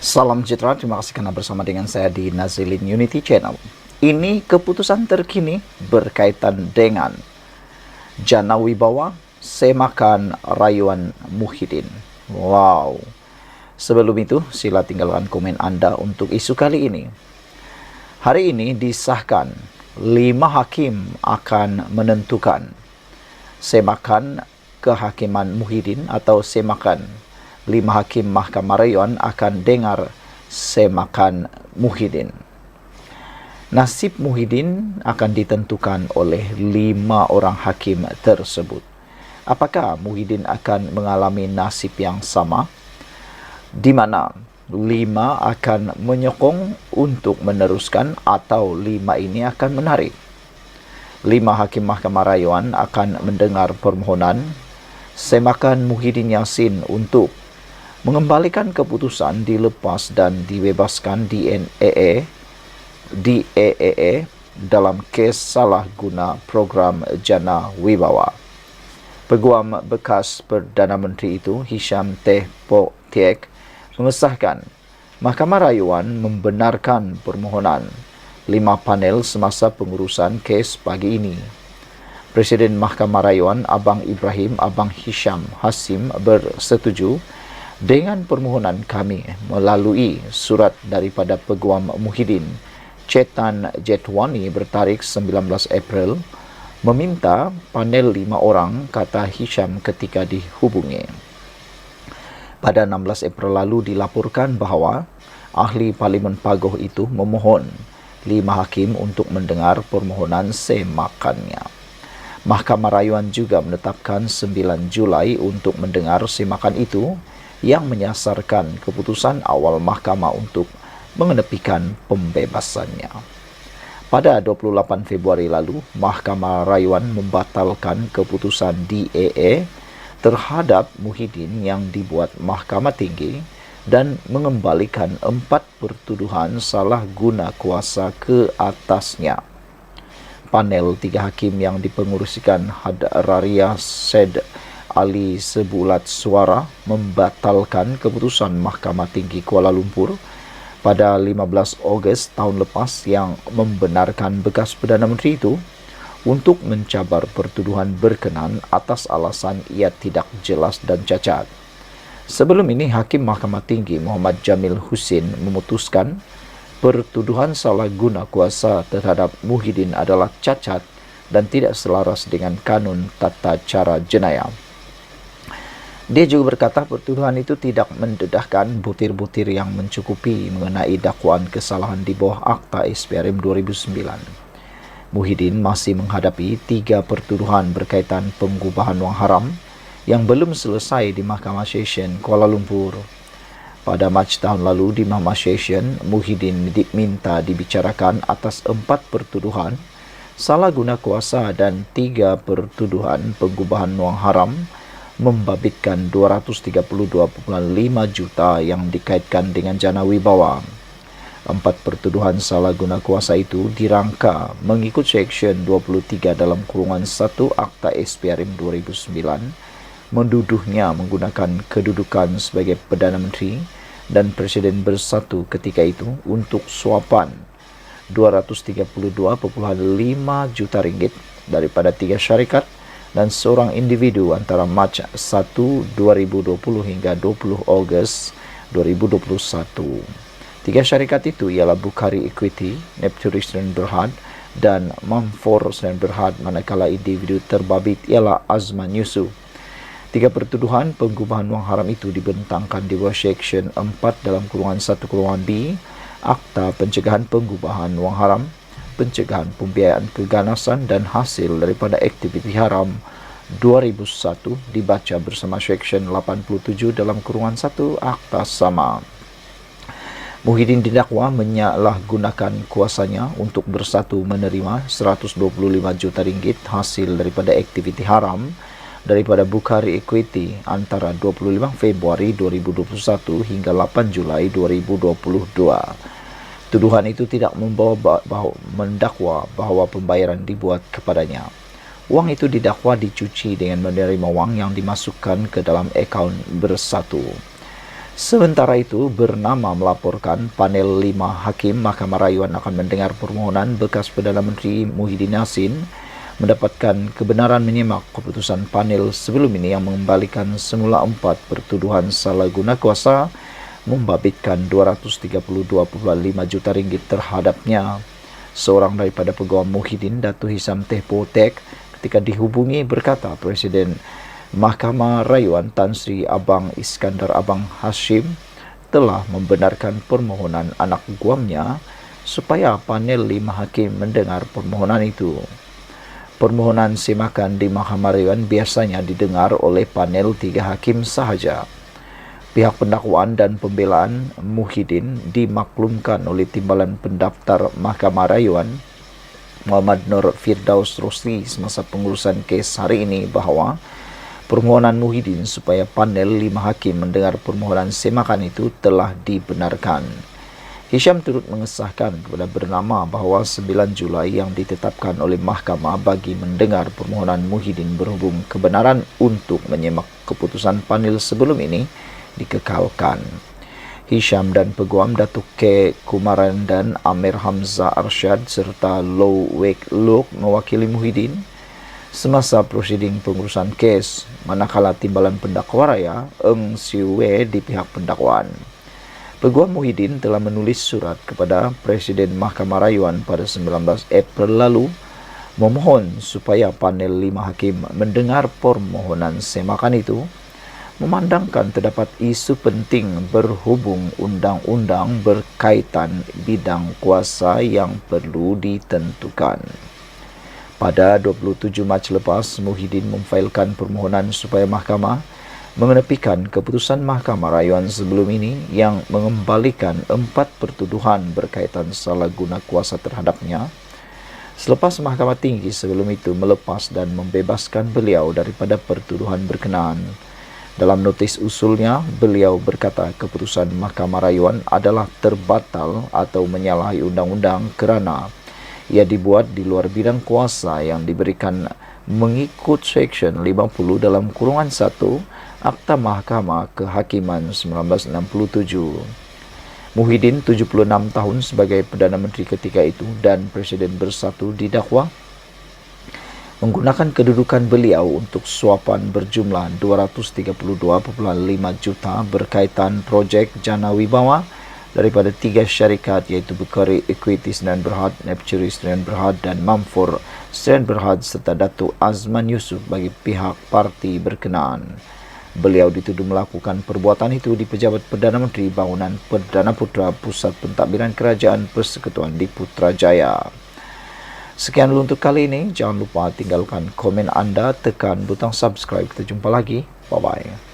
Salam sejahtera, terima kasih karena bersama dengan saya di Nazilin Unity Channel. Ini keputusan terkini berkaitan dengan Jana Wibawa semakan rayuan Muhyiddin. Wow. Sebelum itu, sila tinggalkan komen Anda untuk isu kali ini. Hari ini disahkan 5 hakim akan menentukan semakan kehakiman Muhyiddin atau semakan 5 hakim Mahkamah Rayuan akan dengar semakan Muhyiddin. Nasib Muhyiddin akan ditentukan oleh 5 orang hakim tersebut. Apakah Muhyiddin akan mengalami nasib yang sama, di mana 5 akan menyokong untuk meneruskan atau 5 ini akan menarik? 5 hakim Mahkamah Rayuan akan mendengar permohonan semakan Muhyiddin Yassin untuk mengembalikan keputusan dilepas dan dibebaskan di EAA dalam kes salah guna program Jana Wibawa. Peguam bekas Perdana Menteri itu, Hisham Teh Po Tiek, mengesahkan Mahkamah Rayuan membenarkan permohonan 5 panel semasa pengurusan kes pagi ini. Presiden Mahkamah Rayuan Abang Ibrahim Abang Hisham Hasim bersetuju dengan permohonan kami melalui surat daripada Peguam Muhyiddin Chetan Jetwani bertarikh 19 April meminta panel 5 orang, kata Hisham ketika dihubungi. Pada 16 April lalu dilaporkan bahawa ahli Parlimen Pagoh itu memohon 5 hakim untuk mendengar permohonan semakannya. Mahkamah Rayuan juga menetapkan 9 Julai untuk mendengar semakan itu yang menyasarkan keputusan awal mahkamah untuk mengenepikan pembebasannya. Pada 28 Februari lalu, Mahkamah Rayuan membatalkan keputusan DAA terhadap Muhyiddin yang dibuat Mahkamah Tinggi dan mengembalikan 4 pertuduhan salah guna kuasa ke atasnya. Panel 3 hakim yang dipengurusikan Hadraria Said Ali sebulat suara membatalkan keputusan Mahkamah Tinggi Kuala Lumpur pada 15 Ogos tahun lepas yang membenarkan bekas Perdana Menteri itu untuk mencabar pertuduhan berkenan atas alasan ia tidak jelas dan cacat. Sebelum ini, Hakim Mahkamah Tinggi Muhammad Jamil Husin memutuskan pertuduhan salah guna kuasa terhadap Muhyiddin adalah cacat dan tidak selaras dengan kanun tata cara jenayah. Dia juga berkata pertuduhan itu tidak mendedahkan butir-butir yang mencukupi mengenai dakwaan kesalahan di bawah Akta SPRM 2009. Muhyiddin masih menghadapi 3 pertuduhan berkaitan pengubahan wang haram yang belum selesai di Mahkamah Session Kuala Lumpur. Pada Mac tahun lalu di Mahkamah Session, Muhyiddin diminta dibicarakan atas 4 pertuduhan salah guna kuasa dan 3 pertuduhan pengubahan wang haram membabitkan 232.5 juta yang dikaitkan dengan Jana Wibawa. 4 pertuduhan salah guna kuasa itu dirangka mengikut Seksyen 23 dalam kurungan 1 Akta SPRM 2009, menduduhnya menggunakan kedudukan sebagai Perdana Menteri dan Presiden bersatu ketika itu untuk suapan 232.5 juta ringgit daripada 3 syarikat dan seorang individu antara Mac 1, 2020 hingga 20 Ogos 2021. 3 syarikat itu ialah Bukhari Equity, Nepturi Sdn Berhad dan Mamfor Sdn Berhad, manakala individu terbabit ialah Azman Yusuf. 3 pertuduhan pengubahan wang haram itu dibentangkan di bawah Seksyen 4 dalam kurungan 1 kurungan B Akta Pencegahan Pengubahan Wang Haram, Pencegahan Pembiayaan Keganasan dan Hasil daripada Aktiviti Haram 2001 dibaca bersama Seksyen 87 dalam kurungan 1 Akta sama. Muhyiddin didakwa menyalahgunakan kuasanya untuk bersatu menerima 125 juta ringgit hasil daripada aktiviti haram daripada Bukhari Equity antara 25 Februari 2021 hingga 8 Julai 2022. Tuduhan itu tidak mendakwa bahawa pembayaran dibuat kepadanya. Wang itu didakwa dicuci dengan menerima wang yang dimasukkan ke dalam akaun bersatu. Sementara itu, Bernama melaporkan panel 5 hakim Mahkamah Rayuan akan mendengar permohonan bekas Perdana Menteri Muhyiddin Yassin mendapatkan kebenaran menyimak keputusan panel sebelum ini yang mengembalikan semula 4 pertuduhan salah guna kuasa membabitkan 232.5 juta ringgit terhadapnya. Seorang daripada pegawai Muhyiddin, Datuk Hisam Teh Po Teck, ketika dihubungi berkata Presiden Mahkamah Rayuan Tan Sri Abang Iskandar Abang Hashim telah membenarkan permohonan anak guamnya supaya panel 5 hakim mendengar permohonan itu. Permohonan semakan di Mahkamah Rayuan biasanya didengar oleh panel 3 hakim sahaja. Pihak pendakwaan dan pembelaan Muhyiddin dimaklumkan oleh Timbalan Pendaftar Mahkamah Rayuan Muhammad Nur Firdaus Rosli semasa pengurusan kes hari ini bahawa permohonan Muhyiddin supaya panel 5 hakim mendengar permohonan semakan itu telah dibenarkan. Hisham turut mengesahkan kepada Bernama bahawa 9 Julai yang ditetapkan oleh mahkamah bagi mendengar permohonan Muhyiddin berhubung kebenaran untuk menyemak keputusan panel sebelum ini dikekalkan. Hisham dan Peguam Datuk K. Kumaran dan Amir Hamzah Arsyad serta Low Wek Lok mewakili Muhyiddin semasa prosiding pengurusan kes, manakala Timbalan Pendakwa Raya Eng Siu Wei di pihak pendakwaan. Peguam Muhyiddin telah menulis surat kepada Presiden Mahkamah Rayuan pada 19 April lalu memohon supaya panel 5 hakim mendengar permohonan semakan itu, memandangkan terdapat isu penting berhubung undang-undang berkaitan bidang kuasa yang perlu ditentukan. Pada 27 Mac lepas, Muhyiddin memfailkan permohonan supaya mahkamah mengenepikan keputusan Mahkamah Rayuan sebelum ini yang mengembalikan 4 pertuduhan berkaitan salah guna kuasa terhadapnya, selepas Mahkamah Tinggi sebelum itu melepas dan membebaskan beliau daripada pertuduhan berkenaan. Dalam notis usulnya, beliau berkata keputusan Mahkamah Rayuan adalah terbatal atau menyalahi undang-undang kerana ia dibuat di luar bidang kuasa yang diberikan mengikut Seksyen 50 dalam kurungan 1 Akta Mahkamah Kehakiman 1967. Muhyiddin, 76 tahun sebagai Perdana Menteri ketika itu dan Presiden Bersatu didakwa menggunakan kedudukan beliau untuk suapan berjumlah 232.5 juta berkaitan projek Jana Wibawa daripada 3 syarikat iaitu Bukhari Equity Sdn Berhad, Nepturi Sdn Berhad dan Mamfor Sdn Berhad serta Datuk Azman Yusof bagi pihak parti berkenaan. Beliau dituduh melakukan perbuatan itu di Pejabat Perdana Menteri Bangunan Perdana Putra Pusat Pentadbiran Kerajaan Persekutuan di Putrajaya. Sekian dulu untuk kali ini. Jangan lupa tinggalkan komen anda, tekan butang subscribe. Kita jumpa lagi. Bye-bye.